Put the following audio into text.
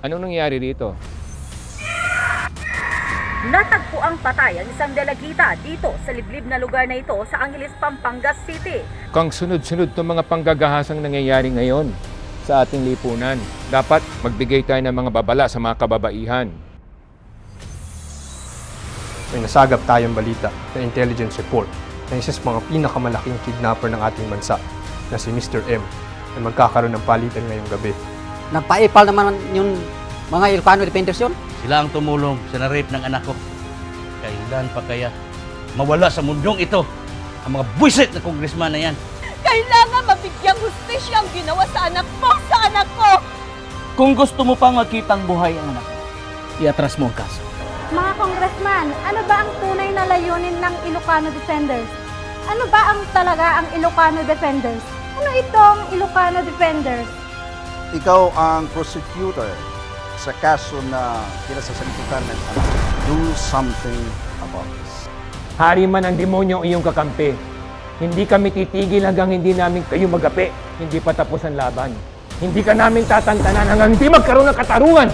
Anong nangyari dito? Natagpo ang patay ang isang dalagita dito sa liblib na lugar na ito sa Angeles, Pampanga City. Kung sunod-sunod itong mga panggagahasang nangyayari ngayon sa ating lipunan, dapat magbigay tayo ng mga babala sa mga kababaihan. May nasagap tayong balita na intelligence report na isa sa mga pinakamalaking kidnapper ng ating bansa na si Mr. M na magkakaroon ng palitan ngayong gabi. Nagpaipal naman yung mga Ilocano defenders yun. Sila ang tumulong sa na-rape ng anak ko. Kailan pa kaya mawala sa mundong ito ang mga buwisit na congressman na yan? Kailangan mabigyang hustisya ang ginawa sa anak mo, sa anak ko! Kung gusto mo pang makitang buhay ang anak, iatras mo ang kaso. Mga congressman, ano ba ang tunay na layunin ng Ilocano Defenders? Ano ba ang talaga ang Ilocano Defenders? Ano itong Ilocano Defenders? Ikaw ang prosecutor sa kaso na kinasasalikutan ng anak. Do something about this. Hari man ang demonyo ang iyong kakampi. Hindi kami titigil hanggang hindi namin kayo magapi. Hindi pa tapos ang laban. Hindi ka namin tatantanan hanggang hindi magkaroon ng katarungan.